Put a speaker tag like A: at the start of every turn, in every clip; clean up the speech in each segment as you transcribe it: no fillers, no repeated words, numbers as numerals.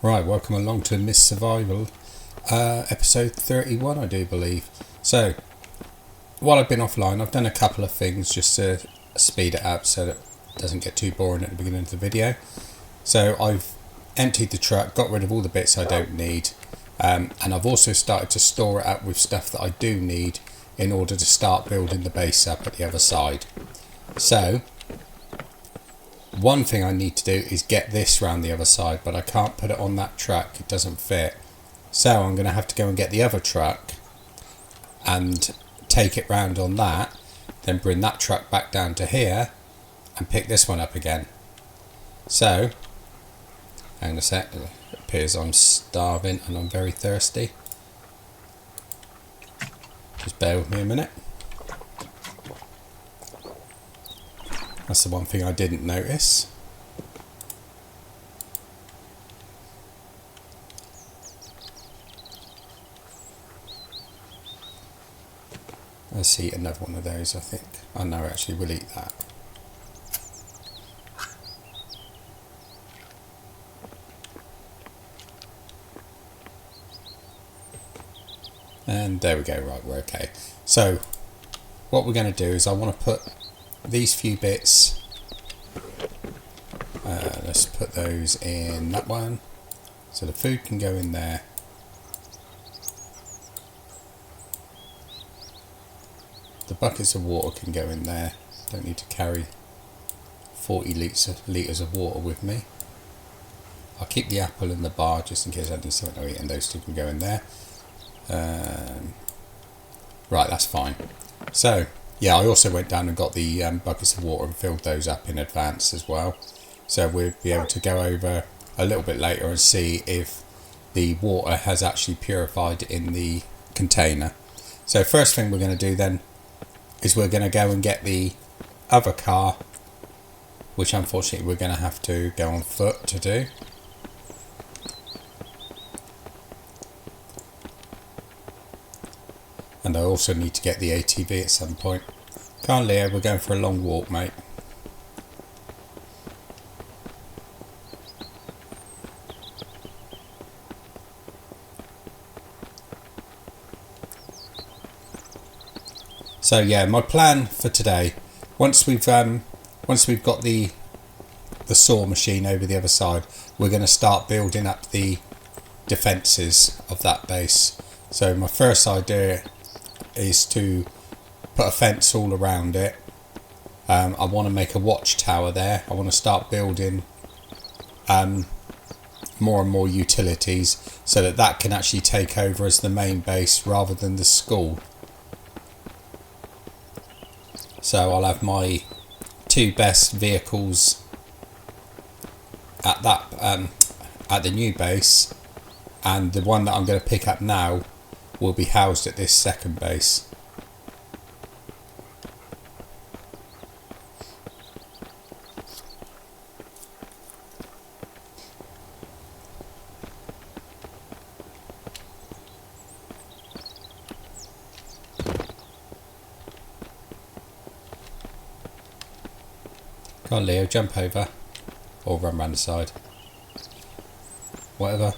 A: Right, welcome along to Miss Survival, episode 31 I do believe. So, while I've been offline I've done a couple of things just to speed it up so that it doesn't get too boring at the beginning of the video. So I've emptied the truck, got rid of all the bits I don't need, and I've also started to store it up with stuff that I do need in order to start building the base up at the other side. So, one thing I need to do is get this round the other side, but I can't put it on that truck, it doesn't fit. So I'm going to have to go and get the other truck and take it round on that, then bring that truck back down to here and pick this one up again. So, hang on a sec, it appears I'm starving and I'm very thirsty. Just bear with me a minute. That's the one thing I didn't notice. Let's eat another one of those, I think. Oh no, actually we'll eat that. And there we go, right, we're okay. So, what we're going to do is I want to put these few bits, let's put those in that one, so the food can go in there. The buckets of water can go in there, don't need to carry 40 litres of water with me. I'll keep the apple in the bar just in case I need something to eat, and those two can go in there. Right, that's fine. So, yeah, I also went down and got the buckets of water and filled those up in advance as well. So we'll be able to go over a little bit later and see if the water has actually purified in the container. So first thing we're going to do then is we're going to go and get the other car, which unfortunately we're going to have to go on foot to do. And I also need to get the ATV at some point. Come on, Leo, we're going for a long walk, mate. So yeah, my plan for today, once we've got the saw machine over the other side, we're going to start building up the defences of that base. So my first idea is to put a fence all around it. I want to make a watchtower there. I want to start building more and more utilities so that that can actually take over as the main base rather than the school. So I'll have my two best vehicles at that at the new base, and the one that I'm going to pick up now will be housed at this second base. Come on, Leo, jump over or run round the side, whatever.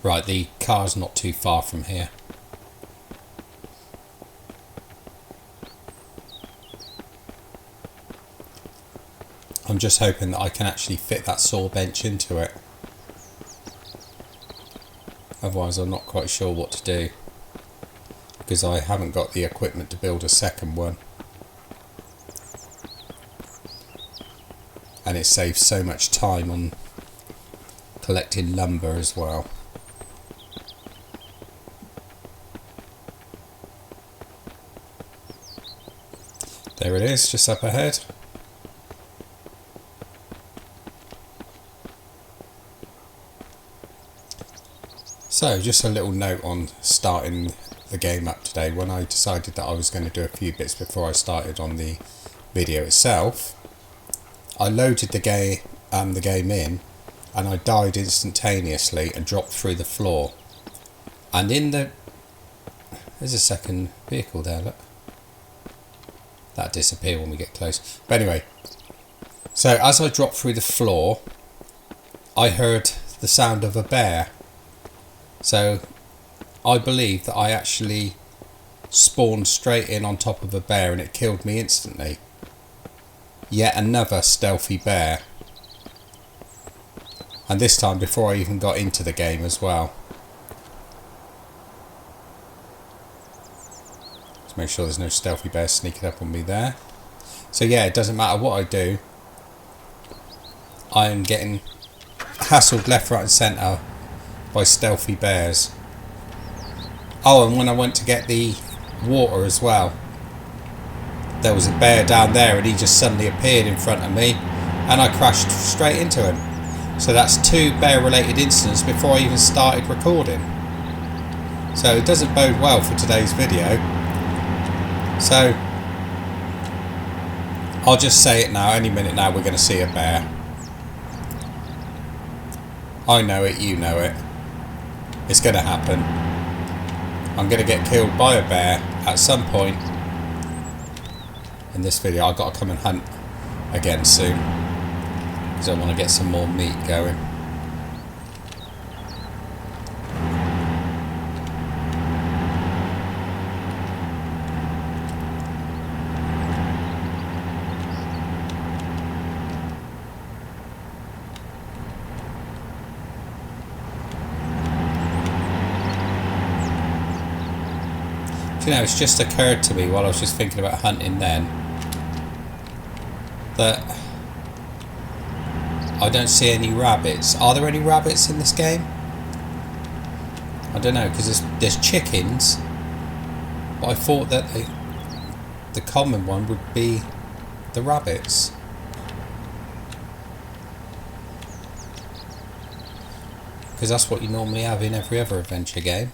A: Right, the car's not too far from here. I'm just hoping that I can actually fit that saw bench into it. Otherwise I'm not quite sure what to do, because I haven't got the equipment to build a second one. And it saves so much time on collecting lumber as well. There it is, just up ahead. So, just a little note on starting the game up today. When I decided that I was going to do a few bits before I started on the video itself, I loaded the game in, and I died instantaneously and dropped through the floor. And there's a second vehicle there, look. That'll disappear when we get close. But anyway, so as I dropped through the floor, I heard the sound of a bear. So I believe that I actually spawned straight in on top of a bear and it killed me instantly. Yet another stealthy bear. And this time before I even got into the game as well. Just make sure there's no stealthy bear sneaking up on me there. So yeah, it doesn't matter what I do, I am getting hassled left, right and centre by stealthy bears. Oh, and when I went to get the water as well, there was a bear down there and he just suddenly appeared in front of me and I crashed straight into him. So that's 2 bear related incidents before I even started recording. So it doesn't bode well for today's video. So I'll just say it now, any minute now we're going to see a bear. I know it, you know it. It's going to happen. I'm going to get killed by a bear at some point in this video. I've got to come and hunt again soon because I want to get some more meat going. You know, it's just occurred to me while I was just thinking about hunting then that I don't see any rabbits. Are there any rabbits in this game? I don't know, because there's chickens, but I thought that the common one would be the rabbits. Because that's what you normally have in every other adventure game.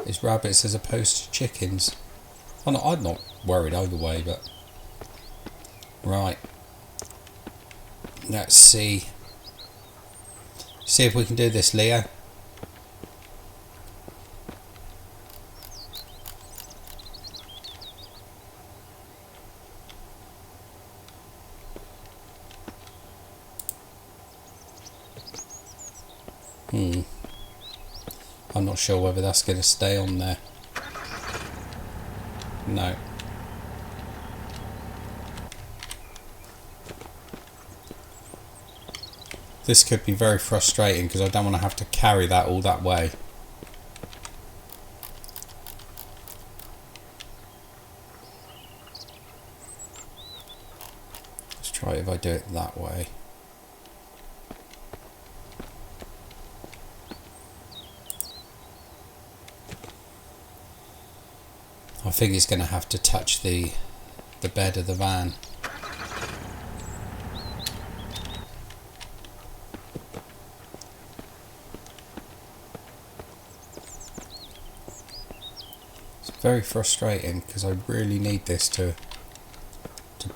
A: Is rabbits as opposed to chickens. I'm not worried either way, but right. Let's see if we can do this, Leo. I'm not sure whether that's going to stay on there. No. This could be very frustrating because I don't want to have to carry that all that way. Let's try it if I do it that way. I think it's going to have to touch the bed of the van. It's very frustrating because I really need this to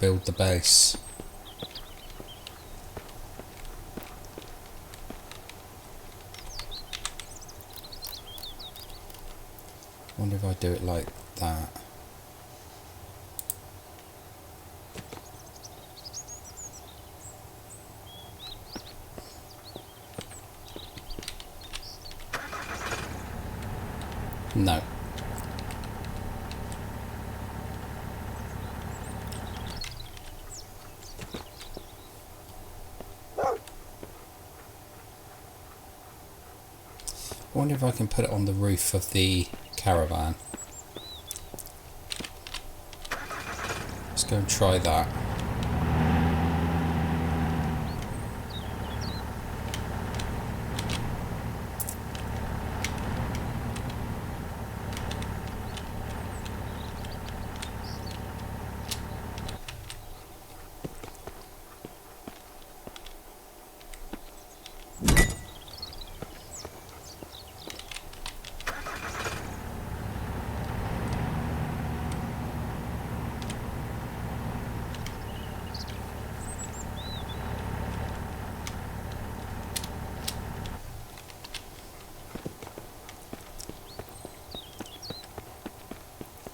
A: build the base. I wonder if I do it like that. No. I wonder if I can put it on the roof of the caravan. Let's go and try that.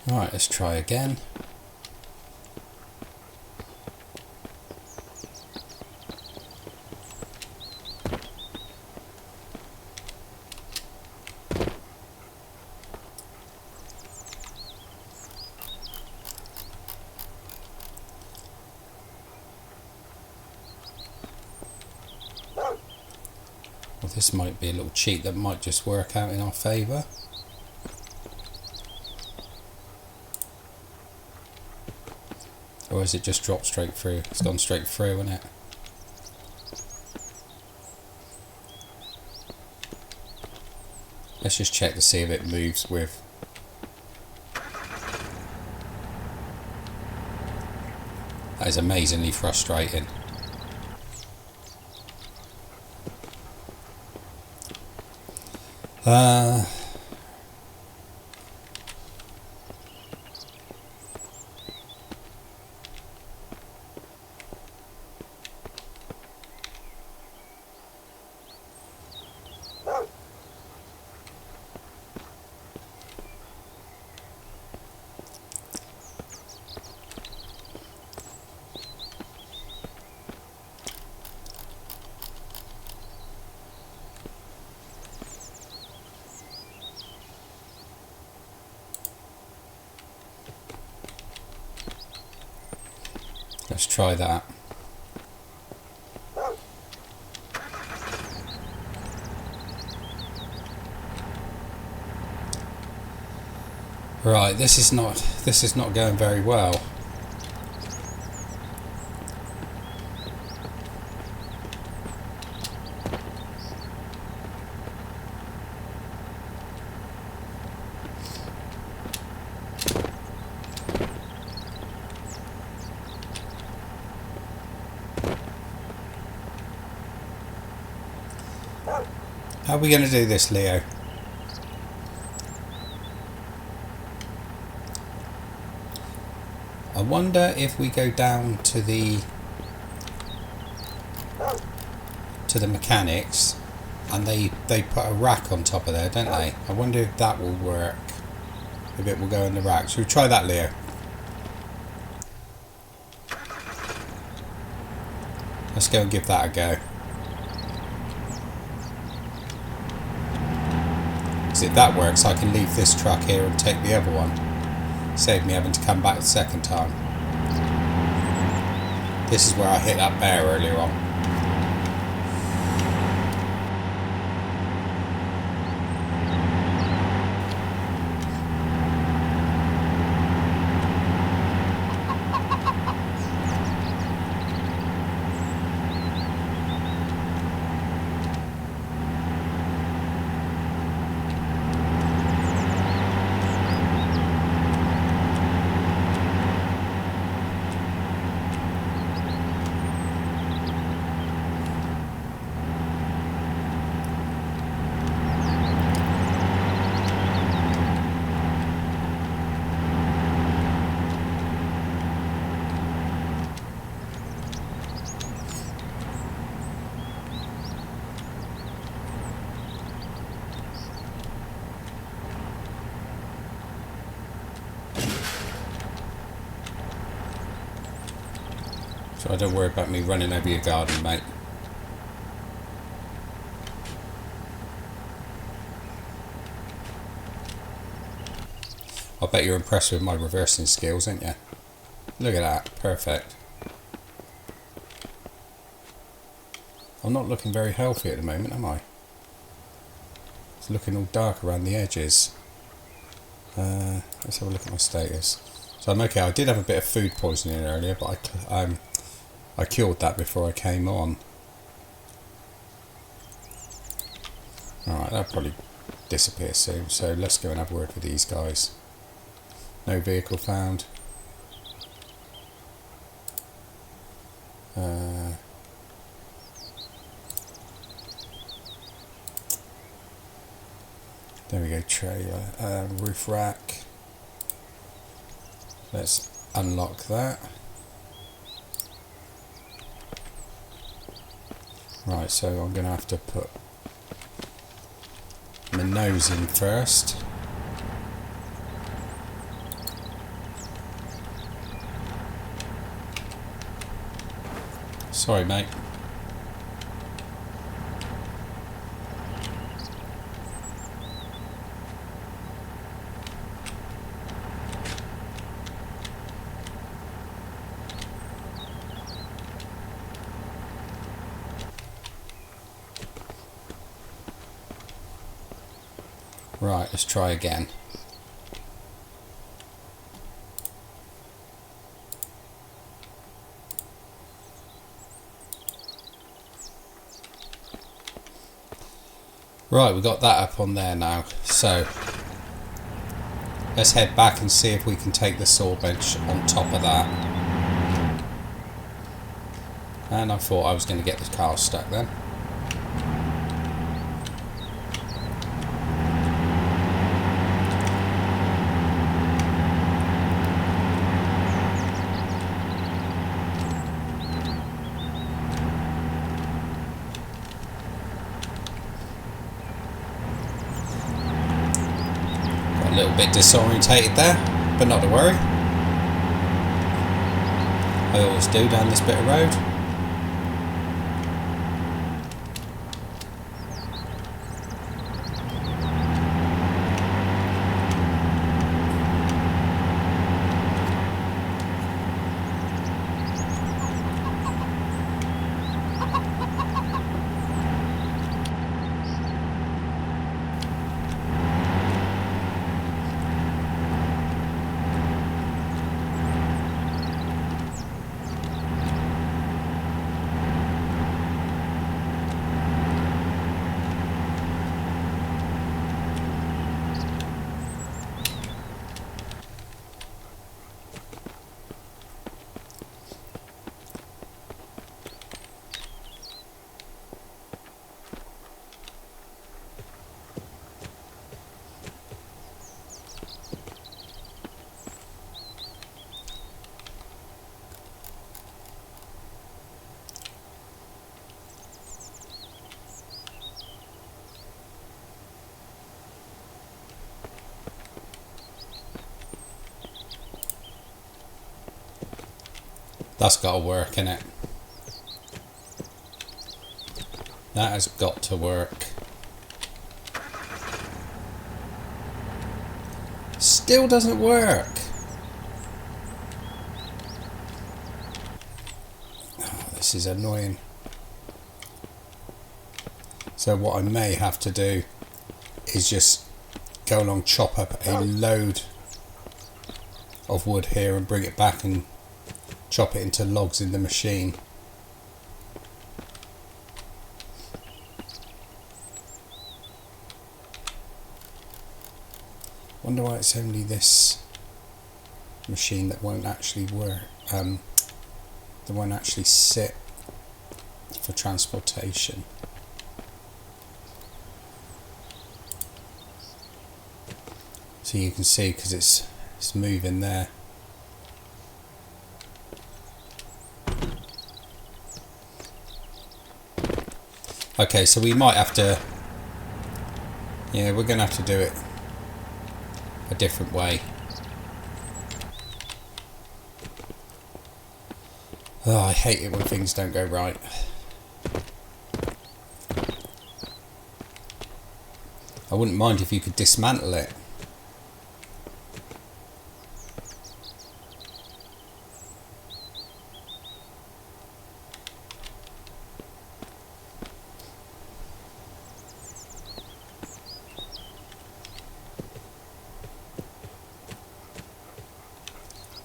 A: Right, let's try again. Well, this might be a little cheat that might just work out in our favour. Or has it just dropped straight through? It's gone straight through, hasn't it? Let's just check to see if it moves with. That is amazingly frustrating. Let's try that. Right, this is not going very well. How are we going to do this, Leo? I wonder if we go down to the mechanics and they put a rack on top of there, don't they? I wonder if that will work. If it will go in the rack. Should we try that, Leo? Let's go and give that a go. Because if that works, I can leave this truck here and take the other one. Save me having to come back the second time. This is where I hit that bear earlier on. So don't worry about me running over your garden, mate. I bet you're impressed with my reversing skills, aren't you? Look at that, perfect. I'm not looking very healthy at the moment, am I? It's looking all dark around the edges. Let's have a look at my status. So I'm okay. I did have a bit of food poisoning earlier, but I cured that before I came on. Alright, that'll probably disappear soon, so let's go and have a word with these guys. No vehicle found. There we go, trailer, roof rack. Let's unlock that. Right, so I'm going to have to put my nose in first. Sorry, mate. Right, let's try again. Right, we got that up on there now. So let's head back and see if we can take the saw bench on top of that. And I thought I was going to get the car stuck then. Got a little bit disorientated there, but not to worry. I always do down this bit of road. That's got to work, innit? That has got to work. Still doesn't work. Oh, this is annoying. So what I may have to do is just go along, chop up a load of wood here and bring it back and chop it into logs in the machine. Wonder why it's only this machine that won't actually work, that won't actually sit for transportation. So you can see, because it's moving there. Okay, so we might have to, yeah, we're going to have to do it a different way. Oh, I hate it when things don't go right. I wouldn't mind if you could dismantle it.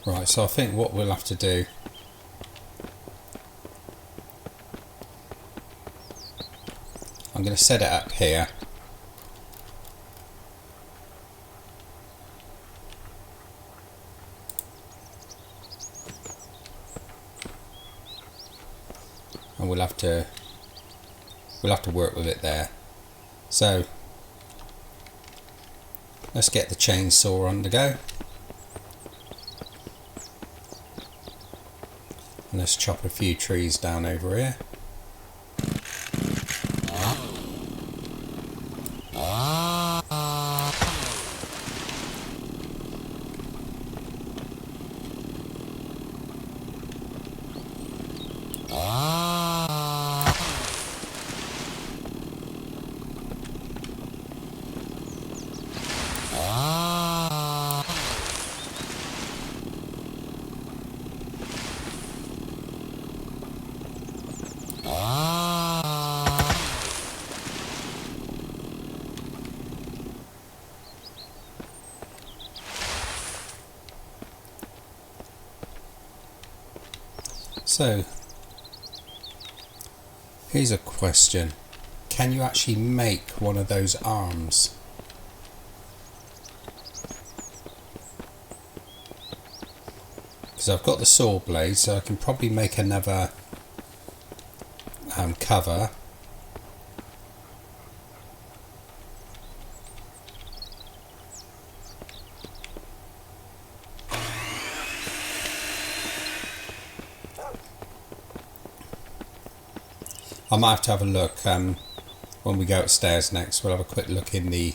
A: Right, so I think what we'll have to do, I'm going to set it up here. And we'll have to work with it there. So let's get the chainsaw on the go. And let's chop a few trees down over here. So, here's a question. Can you actually make one of those arms? Because I've got the saw blade, so I can probably make another cover. I might have to have a look when we go upstairs next. We'll have a quick look in the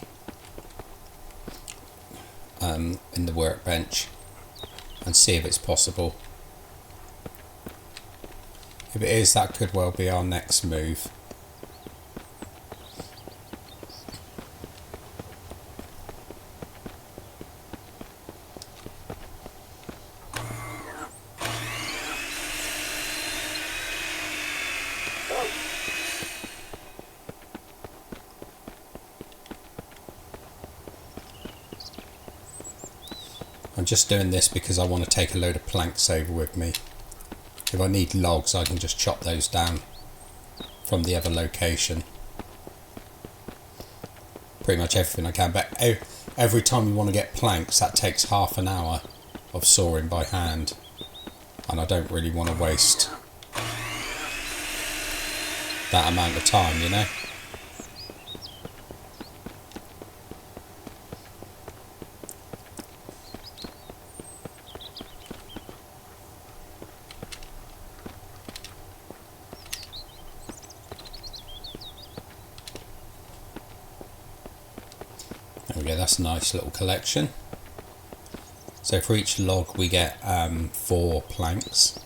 A: workbench and see if it's possible. If it is, that could well be our next move. I'm just doing this because I want to take a load of planks over with me. If I need logs, I can just chop those down from the other location. Pretty much everything I can, but every time you want to get planks, that takes half an hour of sawing by hand, and I don't really want to waste that amount of time, you know. There we go, that's a nice little collection. So for each log we get 4 planks.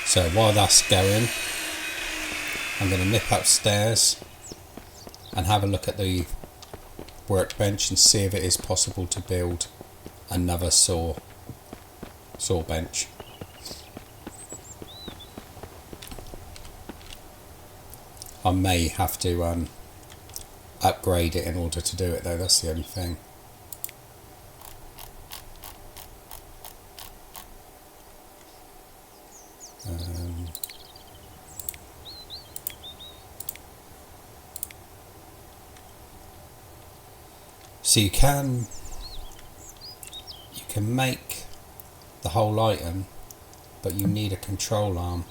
A: So while that's going, I'm going to nip upstairs and have a look at the workbench and see if it is possible to build another saw bench. I may have to upgrade it in order to do it though, that's the only thing. So you can make the whole item, but you need a control arm.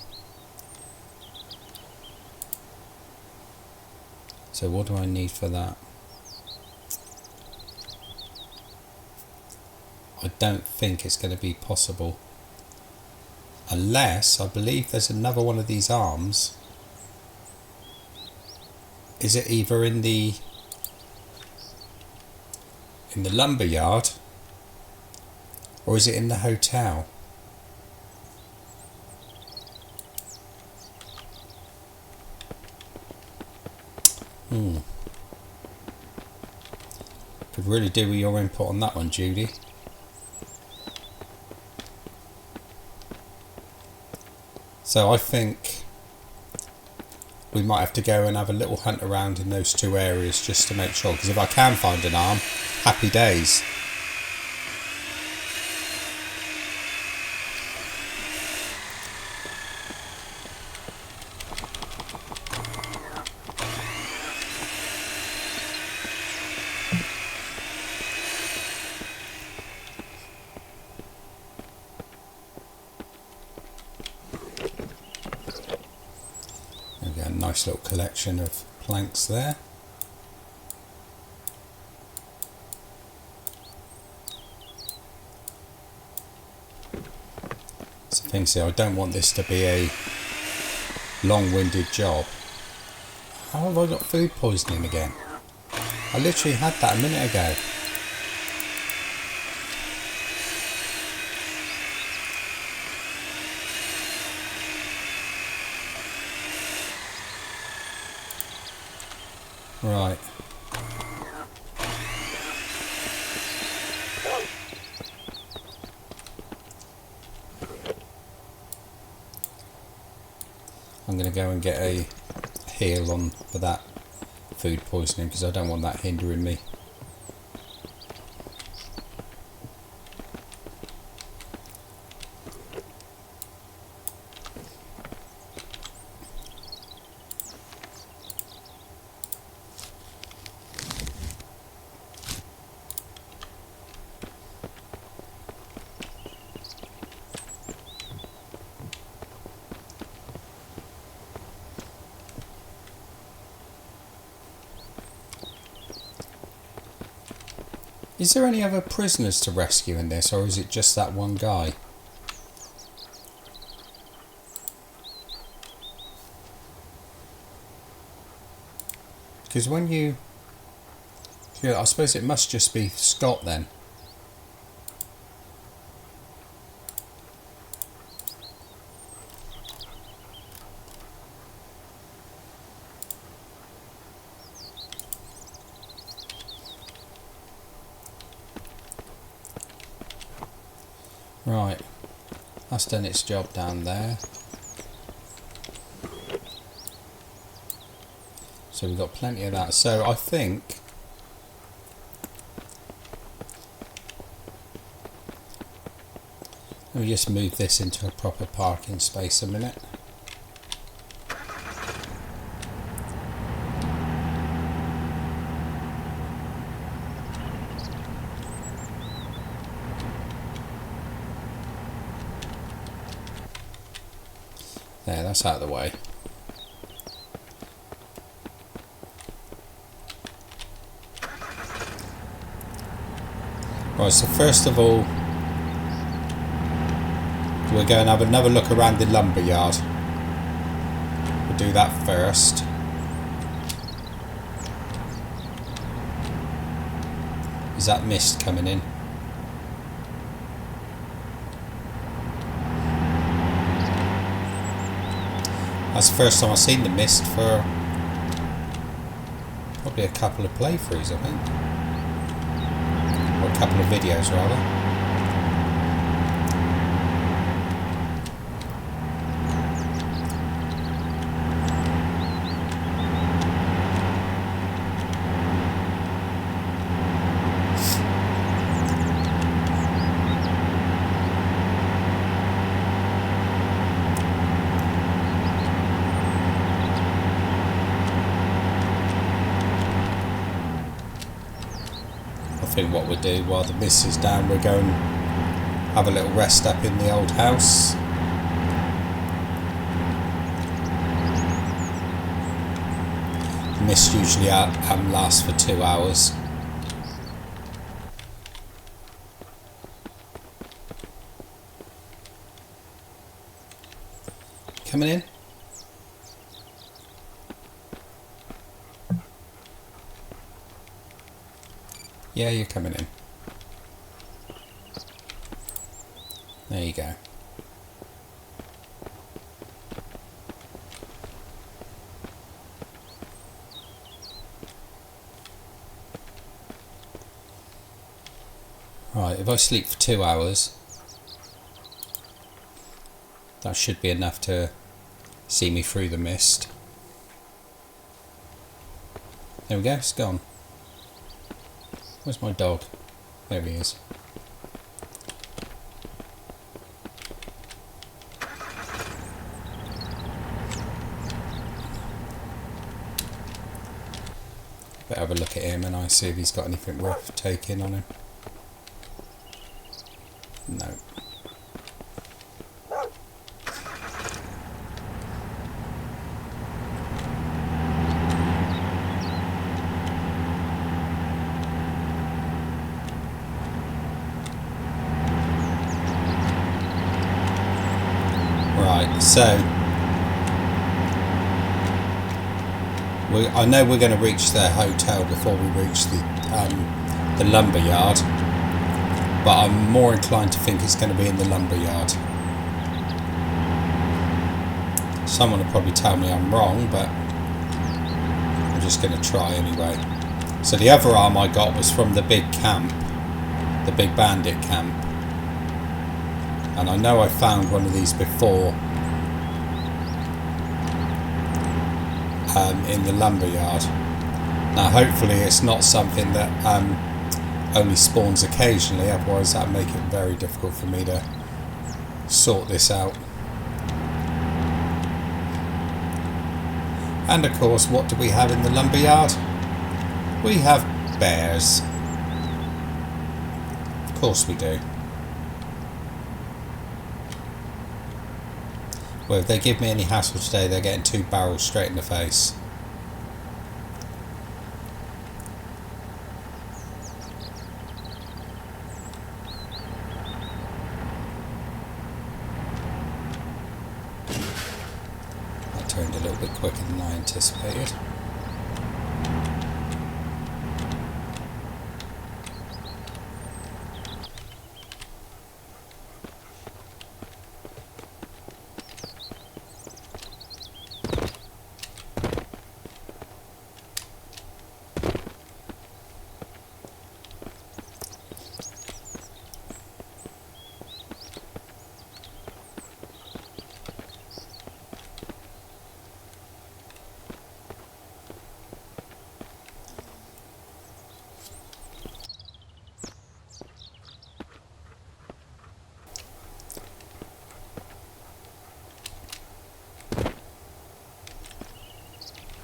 A: So what do I need for that? I don't think it's going to be possible. Unless, I believe there's another one of these arms. Is it either in the lumber yard, or is it in the hotel? Could really do with your input on that one, Judy. So I think we might have to go and have a little hunt around in those 2 areas just to make sure, because if I can find an arm, happy days. Nice little collection of planks there. So the thing is, I don't want this to be a long-winded job. How have I got food poisoning again? I literally had that a minute ago. Right. I'm going to go and get a heal on for that food poisoning because I don't want that hindering me. Is there any other prisoners to rescue in this, or is it just that one guy? Because when you... Yeah, I suppose it must just be Scott then. Right, that's done its job down there. So we've got plenty of that. So I think let me just move this into a proper parking space a minute. There, that's out of the way. Right, so first of all, we're going to have another look around the lumber yard. We'll do that first. Is that mist coming in? That's the first time I've seen the mist for probably a couple of playthroughs, I think. Or a couple of videos, rather. I think what we'll do while the mist is down, we'll go and have a little rest up in the old house. The mist usually lasts for 2 hours. Coming in? Yeah, you're coming in. There you go. Right, if I sleep for 2 hours, that should be enough to see me through the mist. There we go, it's gone. Where's my dog? There he is. Better have a look at him and I see if he's got anything worth taking on him. No. So, I know we're going to reach the hotel before we reach the lumber yard, but I'm more inclined to think it's going to be in the lumber yard. Someone will probably tell me I'm wrong, but I'm just going to try anyway. So the other arm I got was from the big camp, the big bandit camp, and I know I found one of these before. In the lumber yard. Now hopefully it's not something that only spawns occasionally, otherwise that would make it very difficult for me to sort this out. And of course, what do we have in the lumber yard? We have bears. Of course we do. Well, if they give me any hassle today, they're getting 2 barrels straight in the face. turned a little bit quicker than I anticipated.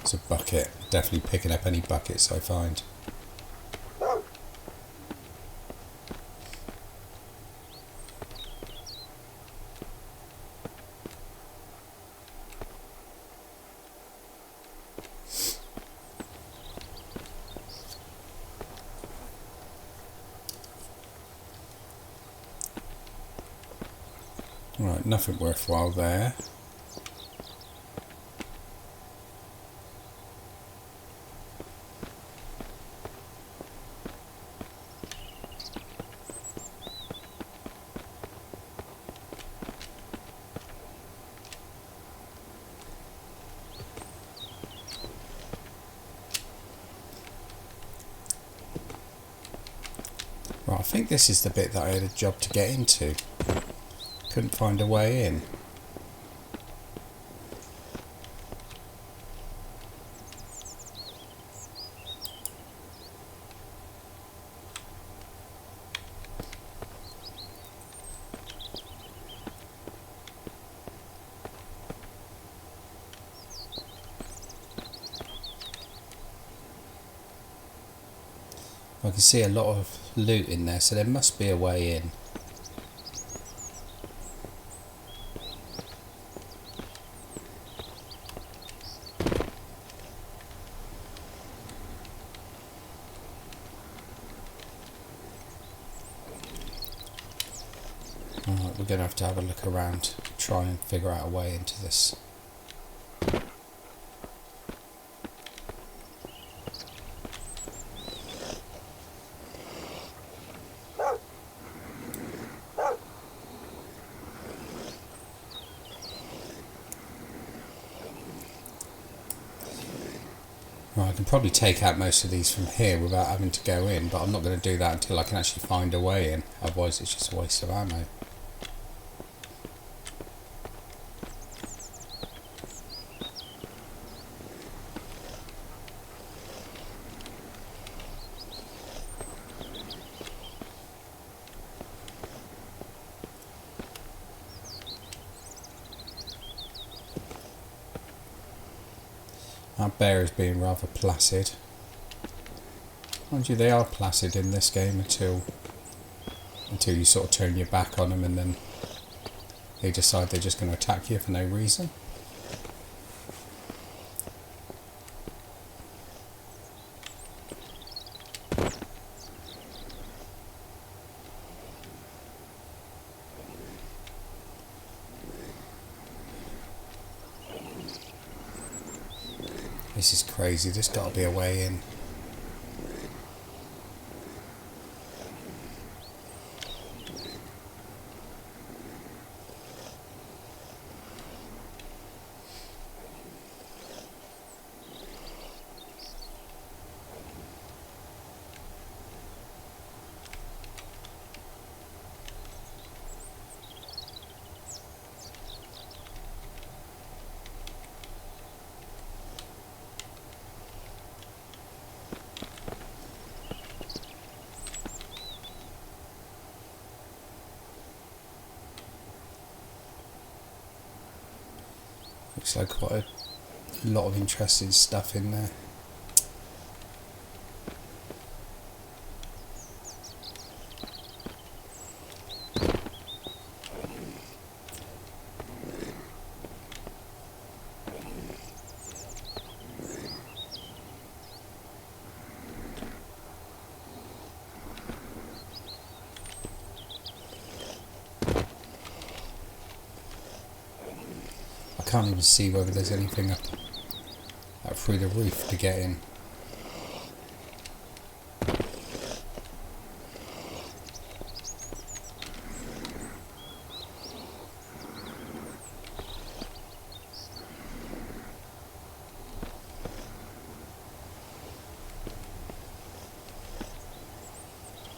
A: It's a bucket. Definitely picking up any buckets I find. Right, nothing worthwhile there. Right, I think this is the bit that I had a job to get into. Couldn't find a way in. I can see a lot of loot in there, so there must be a way in. Alright, we're going to have a look around, try and figure out a way into this. Right, I can probably take out most of these from here without having to go in, but I'm not going to do that until I can actually find a way in, otherwise it's just a waste of ammo. Our bear is being rather placid. Mind you, they are placid in this game until you sort of turn your back on them and then they decide they're just going to attack you for no reason. This is crazy, there's got to be a way in. Looks like quite a lot of interesting stuff in there. I can't even see whether there's anything up through the roof to get in.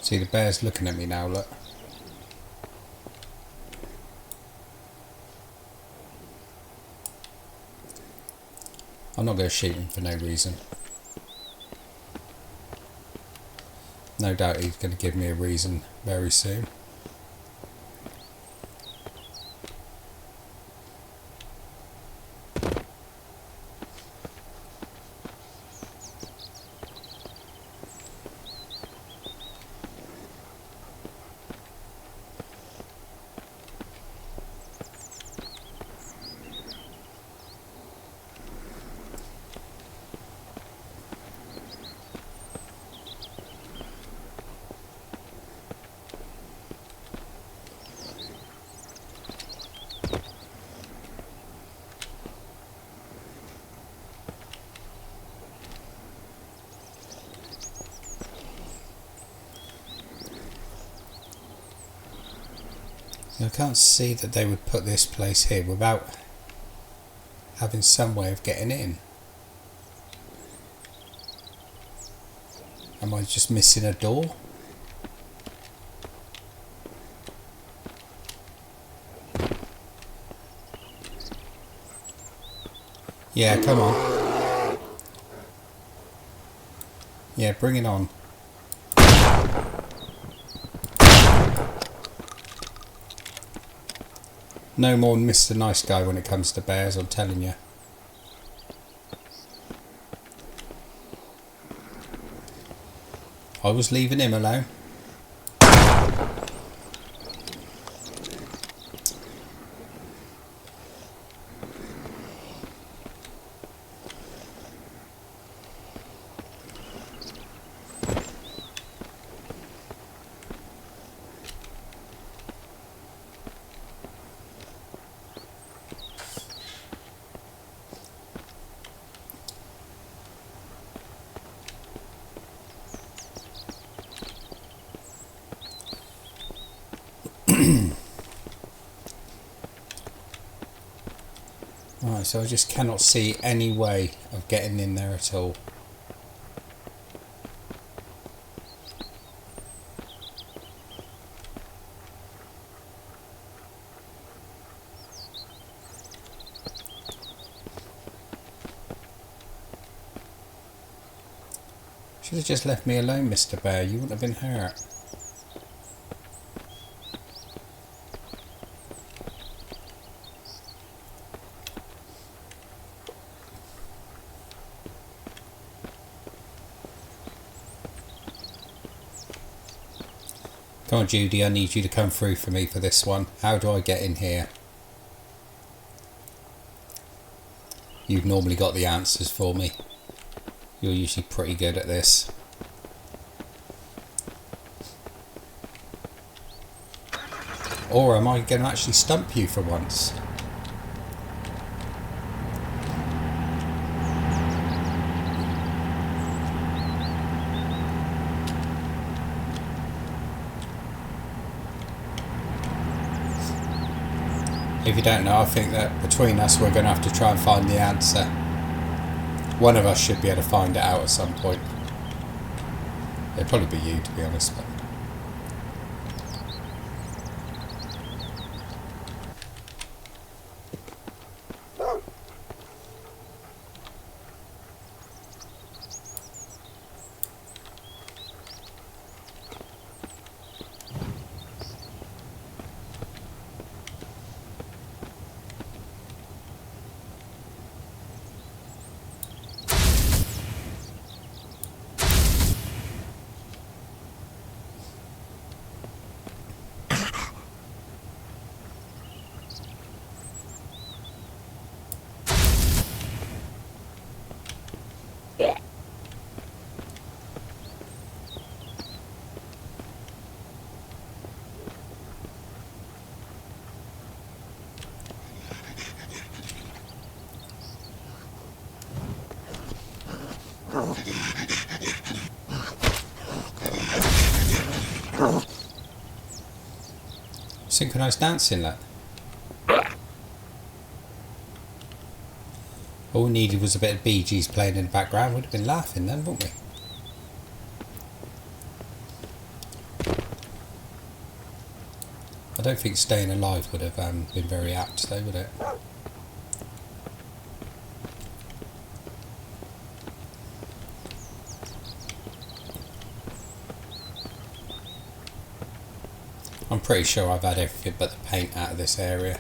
A: See, the bear's looking at me now, look. I'm not going to shoot him for no reason. No doubt he's going to give me a reason very soon. I can't see that they would put this place here without having some way of getting in. Am I just missing a door? Yeah, come on. Yeah, bring it on. No more than Mr. Nice Guy when it comes to bears, I'm telling you. I was leaving him alone. Right, so I just cannot see any way of getting in there at all. Should have just left me alone, Mr. Bear. You wouldn't have been hurt. Come on, Judy, I need you to come through for me for this one. How do I get in here? You've normally got the answers for me. You're usually pretty good at this. Or am I going to actually stump you for once? If you don't know, I think that between us we're going to have to try and find the answer. One of us should be able to find it out at some point. It'd probably be you, to be honest. But Synchronised dancing, look. All we needed was a bit of Bee Gees playing in the background. We'd have been laughing then, wouldn't we? I don't think Staying Alive would have been very apt though, would it? I'm pretty sure I've had everything but the paint out of this area.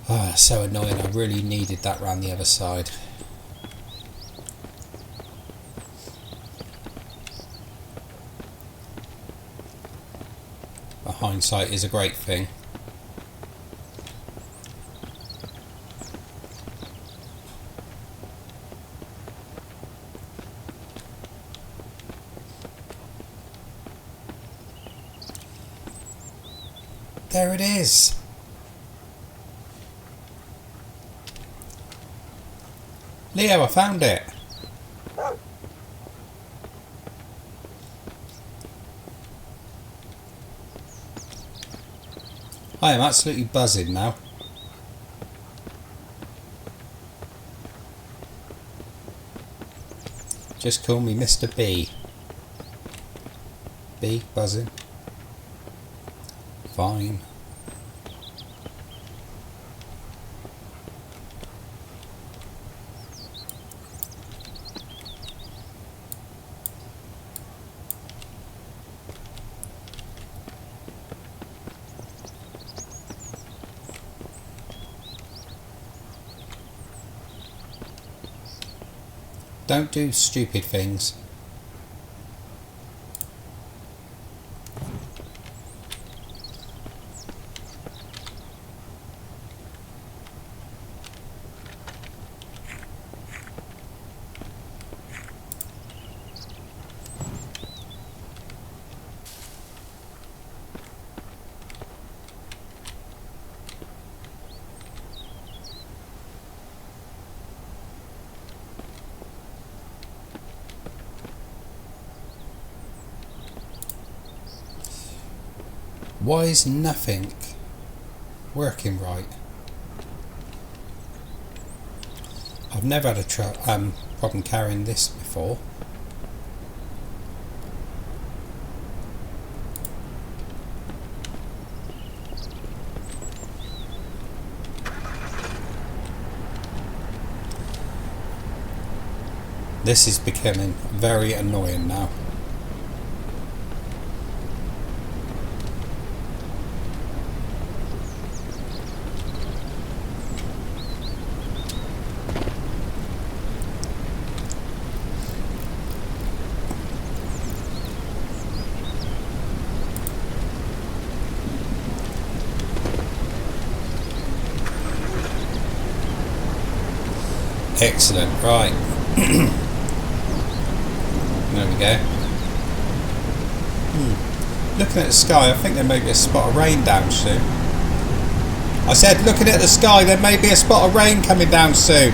A: Ah, so annoying. I really needed that round the other side. But hindsight is a great thing. There it is. Leo, I found it. I am absolutely buzzing now. Just call me Mr. B. B, buzzing. Fine. Don't do stupid things. Why is nothing working right? I've never had a problem carrying this before. This is becoming very annoying now. Excellent, right. There we go. Looking at the sky, I think there may be a spot of rain down soon. I said, looking at the sky, there may be a spot of rain coming down soon.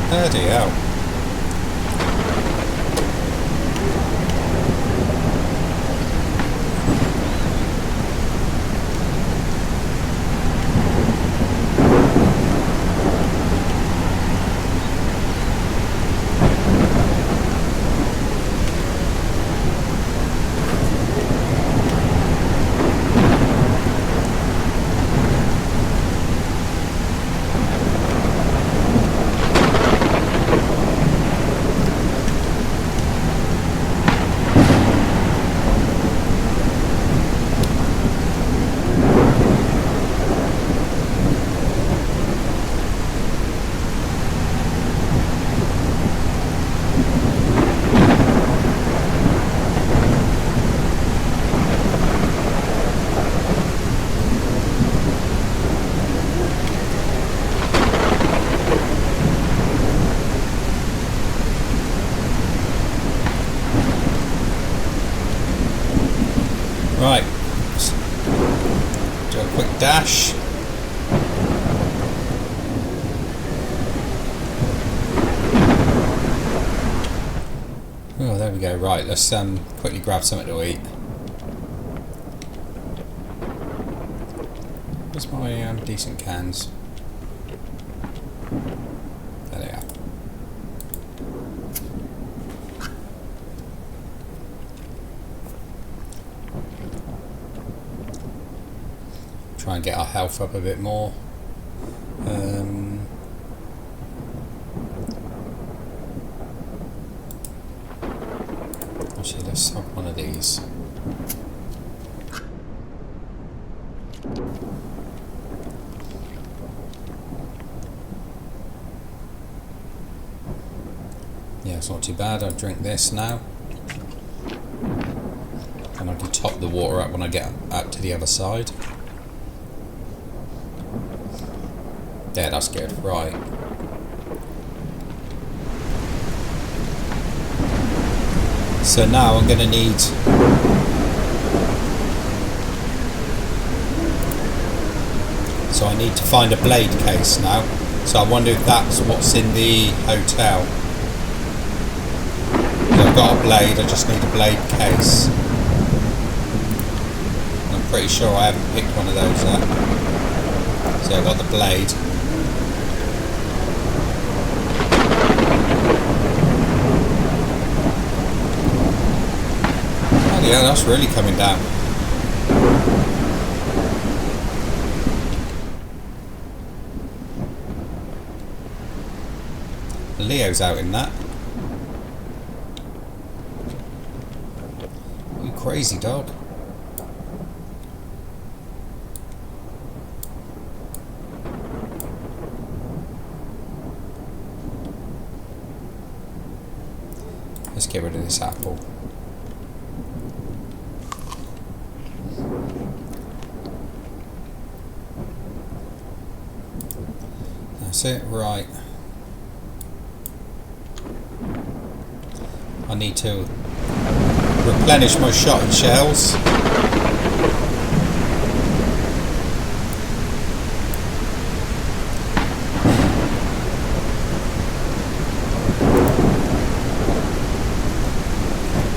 A: Bloody hell. Right, let's do a quick dash. Oh, there we go. Right, let's quickly grab something to eat. Where's my decent cans? There they are. Try and get our health up a bit more. Actually, let's have one of these. Yeah, it's not too bad. I'll drink this now. And I can top the water up when I get out to the other side. There, that's good. Right. So now I'm going to need so I need to find a blade case now. So I wonder if that's what's in the hotel. So I've got a blade, I just need a blade case. I'm pretty sure I haven't picked one of those up. So I've got the blade. Yeah, that's really coming down. Leo's out in that. You crazy dog. Let's get rid of this apple. That's it, right. I need to replenish my shot and shells.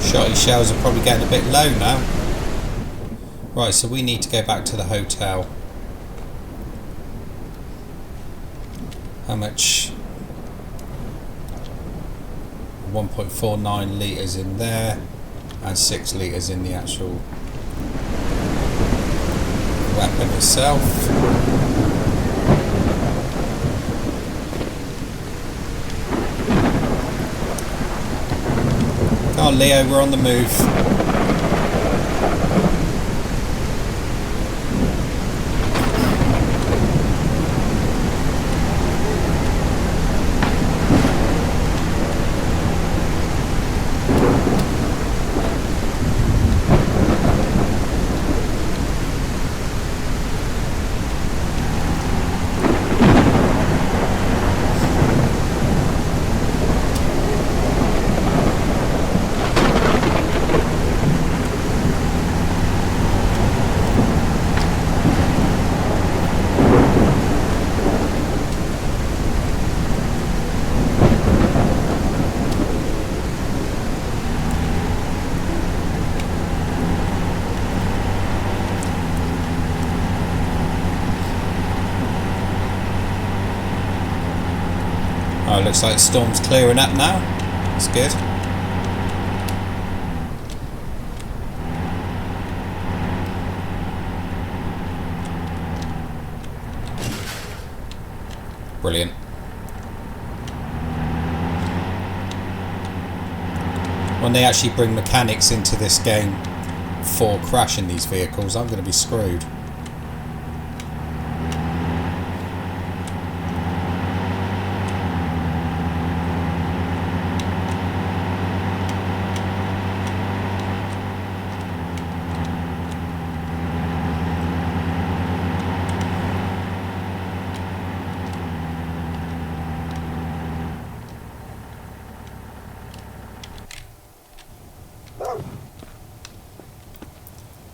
A: Shotty shells are probably getting a bit low now. Right, so we need to go back to the hotel. How much? 1.49 litres in there and 6 litres in the actual weapon itself. Come on Leo, we're on the move. Oh, looks like the storm's clearing up now. That's good. Brilliant. When they actually bring mechanics into this game for crashing these vehicles, I'm going to be screwed.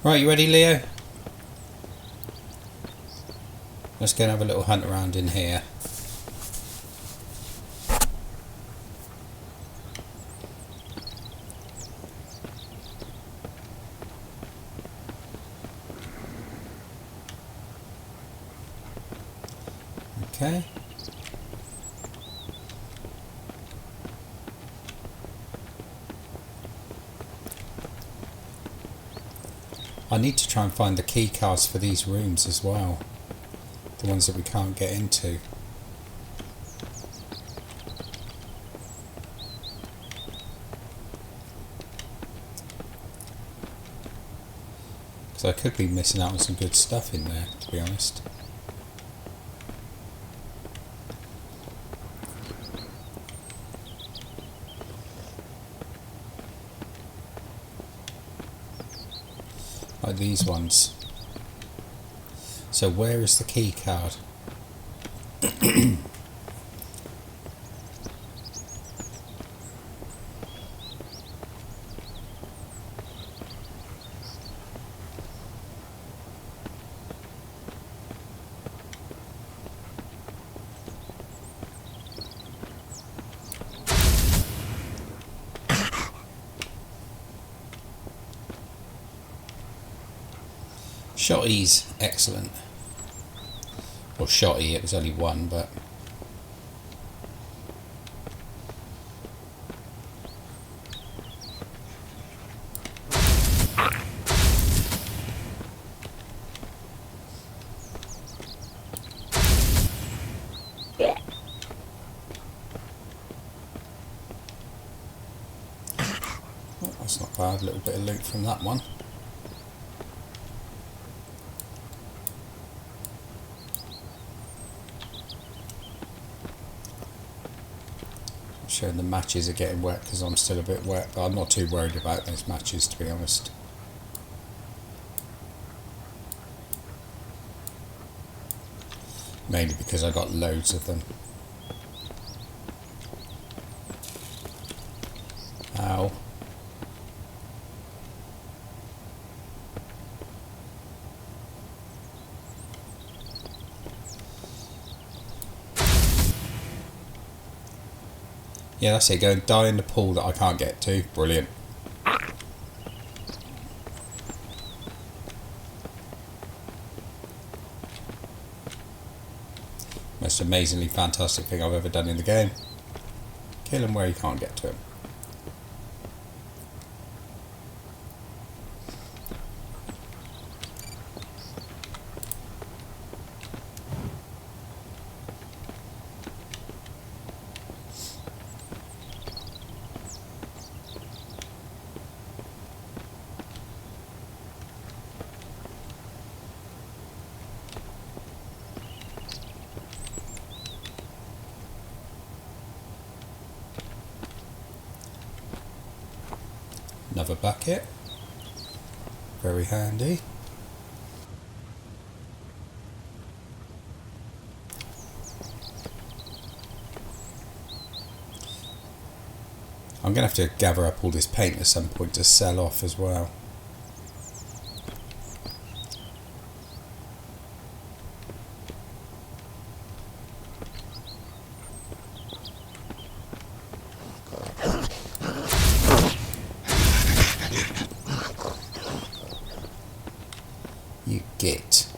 A: Right, you ready, Leo? Let's go and have a little hunt around in here. Okay. I need to try and find the key cards for these rooms as well. The ones that we can't get into. Because I could be missing out on some good stuff in there, to be honest. Like these ones. So where is the key card? Shotties, excellent. Well, shotty, it was only one, but... Oh, that's not bad, a little bit of loot from that one. Showing the matches are getting wet because I'm still a bit wet, but I'm not too worried about those matches, to be honest. Mainly because I got loads of them. Ow. Yeah, that's it. Go and die in the pool that I can't get to. Brilliant. Most amazingly fantastic thing I've ever done in the game. Kill him where you can't get to him. Another bucket. Very handy. I'm going to have to gather up all this paint at some point to sell off as well. You git.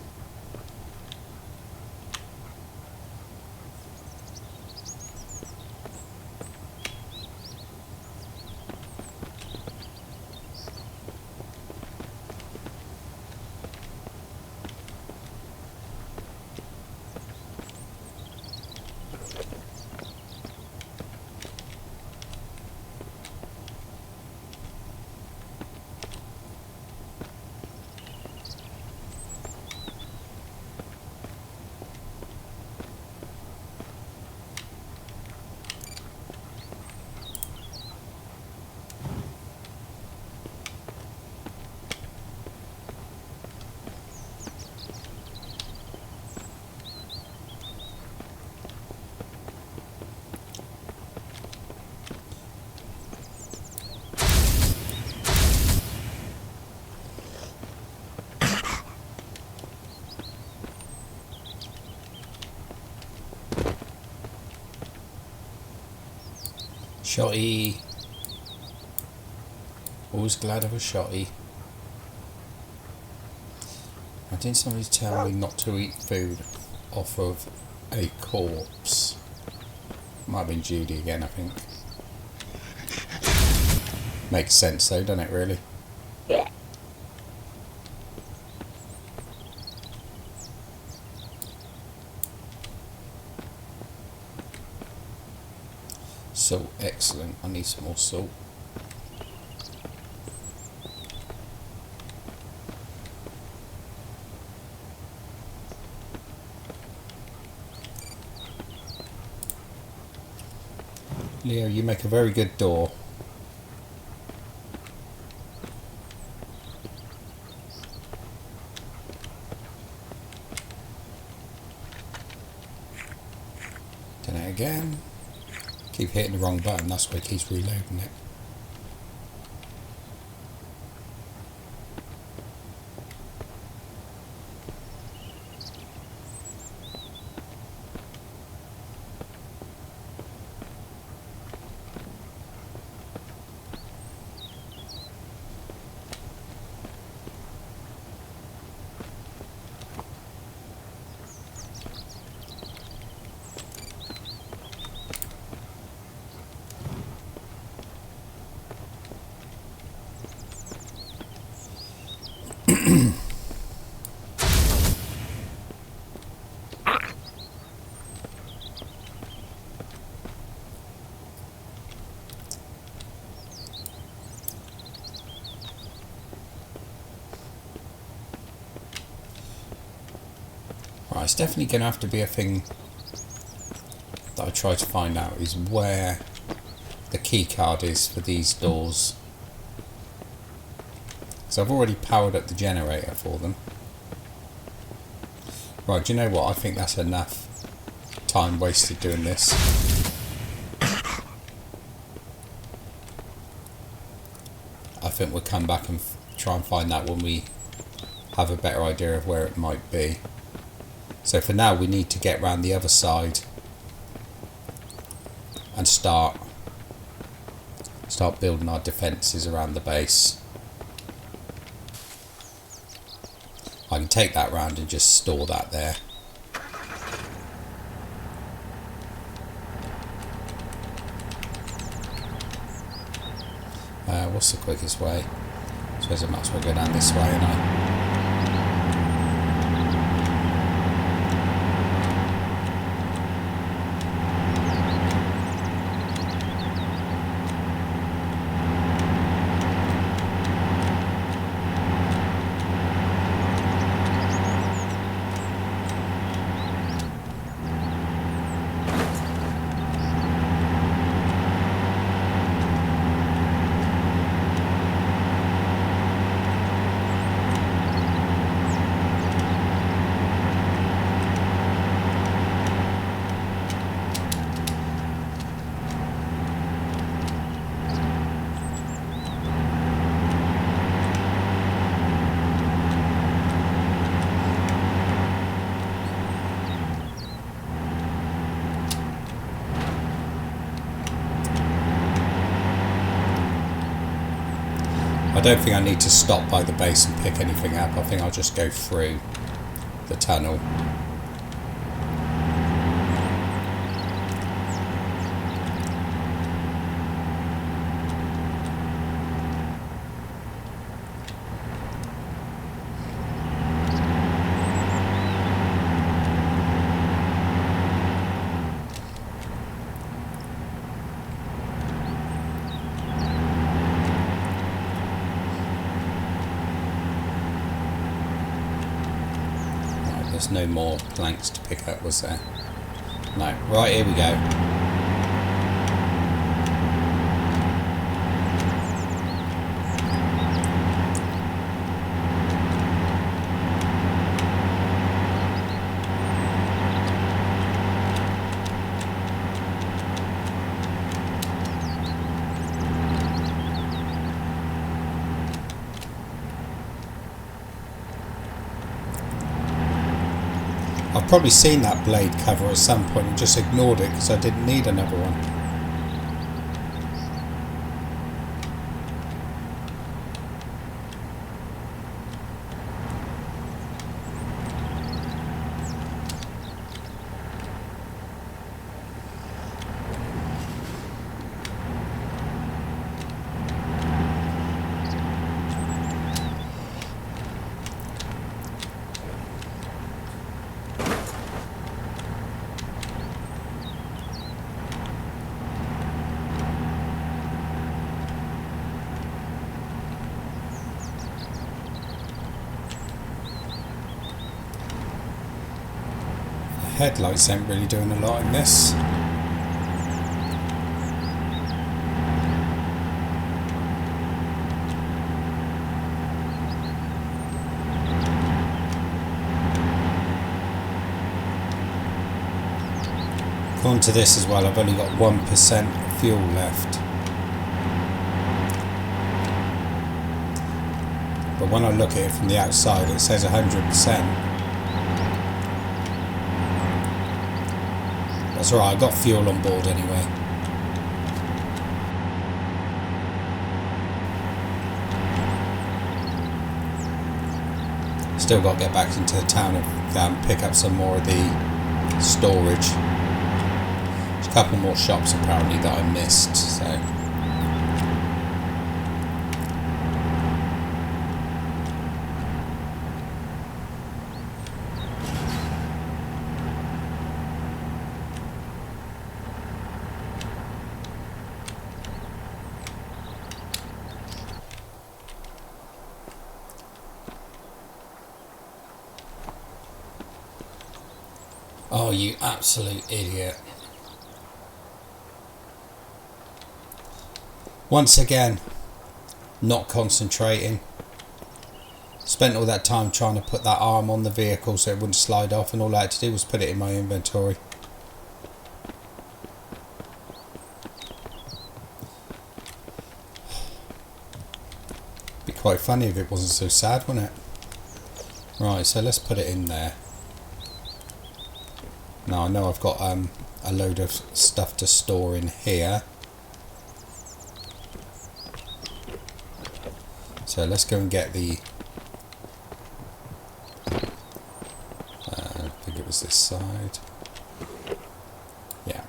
A: Shotty. Always glad of a shotty. I didn't somebody tell me not to eat food off of a corpse? Might have been Judy again, I think. Makes sense though, doesn't it, really?
B: Yeah.
A: Salt, excellent. I need some more salt. Leo, you make a very good door. Done it again. Keep hitting the wrong button, that's why it keeps reloading it. Right, it's definitely going to have to be a thing that I try to find out, is where the key card is for these doors. So I've already powered up the generator for them. Right, do you know what? I think that's enough time wasted doing this. I think we'll come back and try and find that when we have a better idea of where it might be. So for now we need to get round the other side and start building our defences around the base. I can take that round and just store that there. What's the quickest way? I suppose I might as well go down this way, and I. I don't think I need to stop by the base and pick anything up. I think I'll just go through the tunnel. There's no more planks to pick up, was there? No. Right, here we go. I've probably seen that blade cover at some point and just ignored it because I didn't need another one. headlights ain't really doing a lot in this. On to this as well, I've only got 1% fuel left. But when I look at it from the outside, it says 100%. That's alright, I got fuel on board anyway. Still got to get back into the town and pick up some more of the storage. There's a couple more shops apparently that I missed, so. Oh, you absolute idiot. Once again, not concentrating. Spent all that time trying to put that arm on the vehicle so it wouldn't slide off, and all I had to do was put it in my inventory. Be quite funny if it wasn't so sad, wouldn't it? Right, so let's put it in there. Now I know I've got a load of stuff to store in here. So let's go and get the, I think it was this side. Yeah.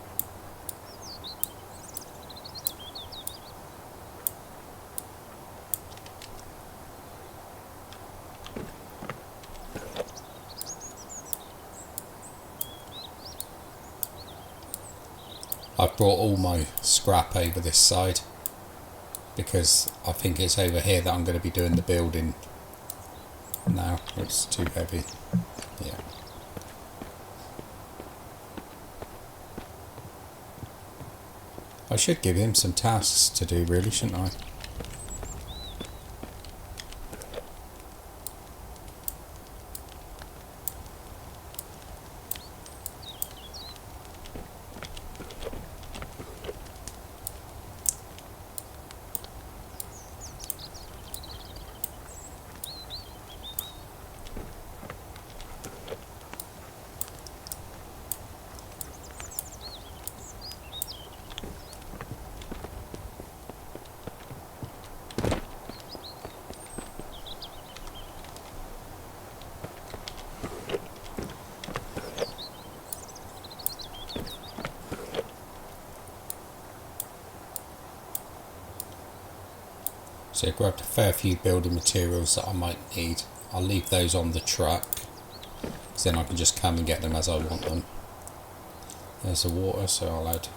A: I've brought all my scrap over this side because I think it's over here that I'm going to be doing the building now. It's too heavy. Yeah. I should give him some tasks to do really, shouldn't I? So I grabbed a fair few building materials that I might need. I'll leave those on the truck, because then I can just come and get them as I want them. There's the water, so I'll add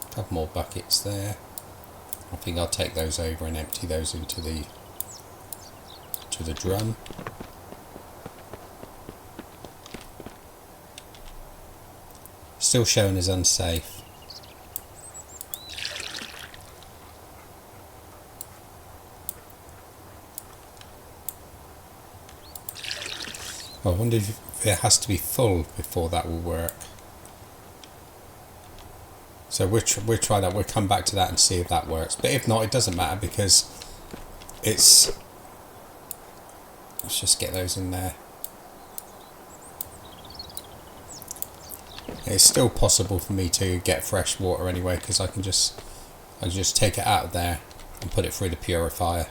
A: a couple more buckets there. I think I'll take those over and empty those into the drum. Still showing as unsafe. I wonder if it has to be full before that will work. So we'll try that. We'll come back to that and see if that works. But if not, it doesn't matter because it's... Let's just get those in there. It's still possible for me to get fresh water anyway, because I can just take it out of there and put it through the purifier.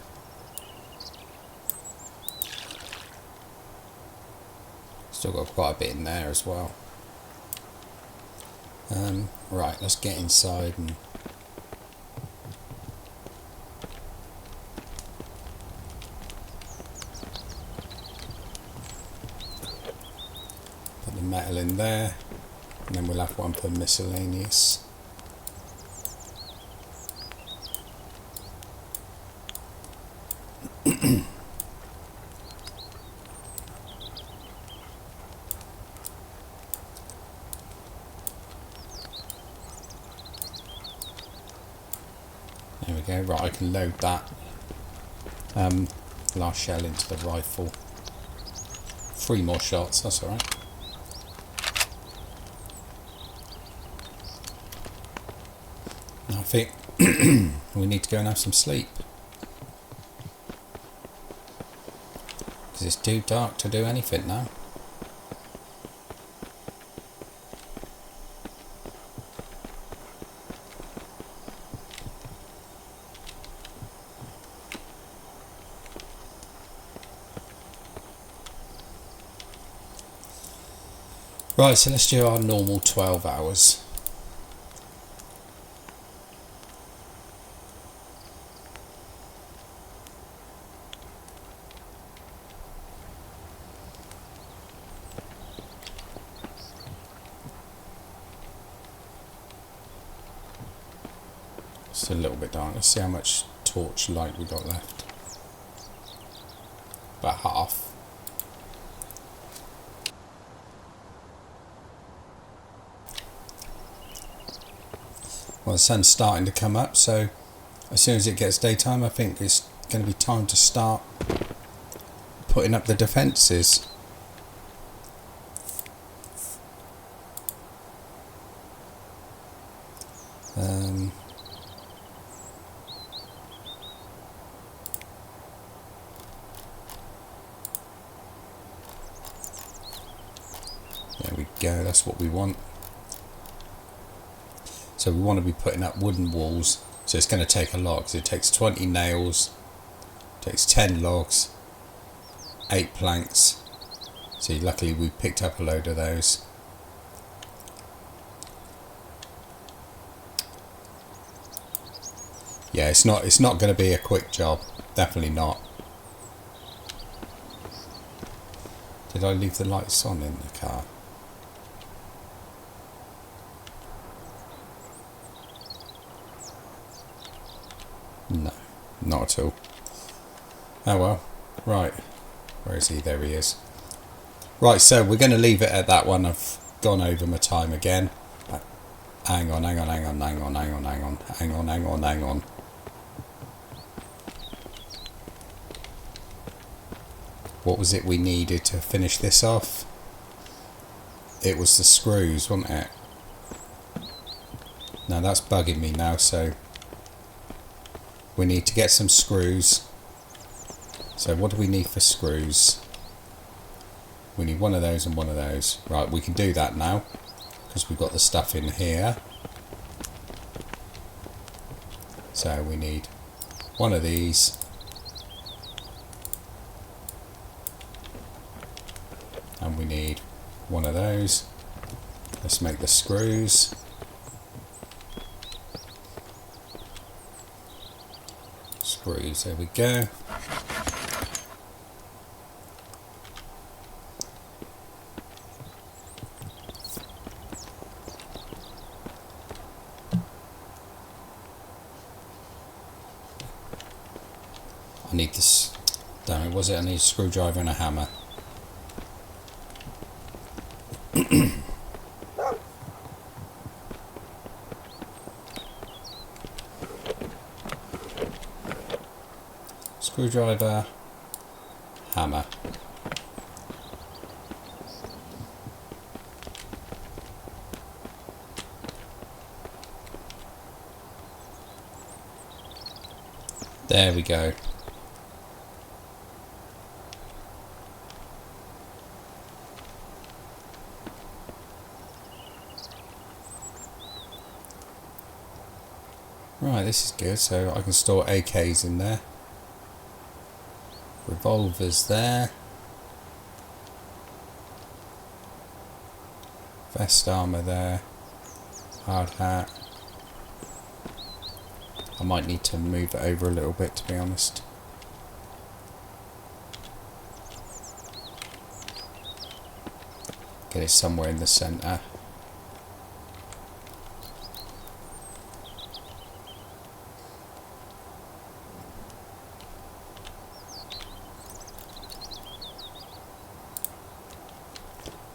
A: Still got quite a bit in there as well. Right, let's get inside and put the metal in there, and then we'll have one for miscellaneous. we go. Right, I can load that last shell into the rifle. 3 more shots, that's alright. I think we need to go and have some sleep. Because it's too dark to do anything now. Right, so let's do our normal 12 hours. It's a little bit dark. Let's see how much torch light we got left. About half. Well, the sun's starting to come up, so as soon as it gets daytime, I think it's going to be time to start putting up the defences. There we go, that's what we want. So we want to be putting up wooden walls, so it's going to take a lot, because it takes 20 nails, takes 10 logs, 8 planks. See, luckily we picked up a load of those. Yeah, it's not going to be a quick job, definitely not. Did I leave the lights on in the car? No, not at all. Oh well. Right. Where is he? There he is. Right, so we're going to leave it at that one. I've gone over my time again. Hang on. What was it we needed to finish this off? It was the screws, wasn't it? Now that's bugging me now, so we need to get some screws. So what do we need for screws? We need one of those and one of those. Right, we can do that now because we've got the stuff in here. So we need one of these. And we need one of those. Let's make the screws. Screws, there we go. I need this. Damn it, was it? I need a screwdriver and a hammer. Screwdriver, hammer. There we go. Right, this is good, so I can store AKs in there. Revolvers there. Vest armour there. Hard hat. I might need to move it over a little bit, to be honest. Get it somewhere in the centre.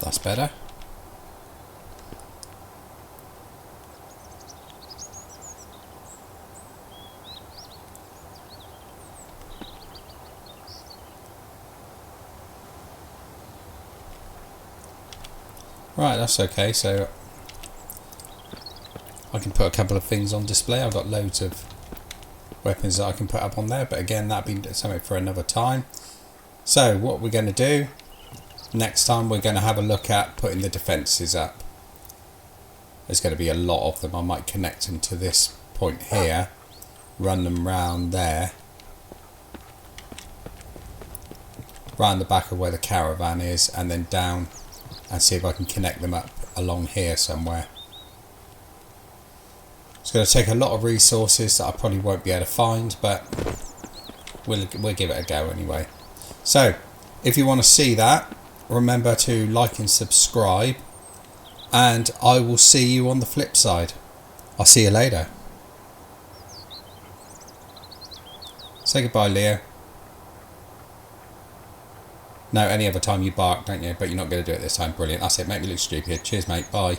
A: That's better. Right, that's okay. So I can put a couple of things on display. I've got loads of weapons that I can put up on there, but again, that'll be something for another time. So what we're going to do next time, we're going to have a look at putting the defences up. There's going to be a lot of them. I might connect them to this point here, run them round there, round the back of where the caravan is, and then down, and see if I can connect them up along here somewhere. It's going to take a lot of resources that I probably won't be able to find, but we'll give it a go anyway. So if you want to see that, remember to like and subscribe, and I will see you on the flip side. I'll see you later. Say goodbye, Leo. No, any other time you bark, don't you? But you're not going to do it this time. Brilliant. That's it. Make me look stupid. Cheers, mate. Bye.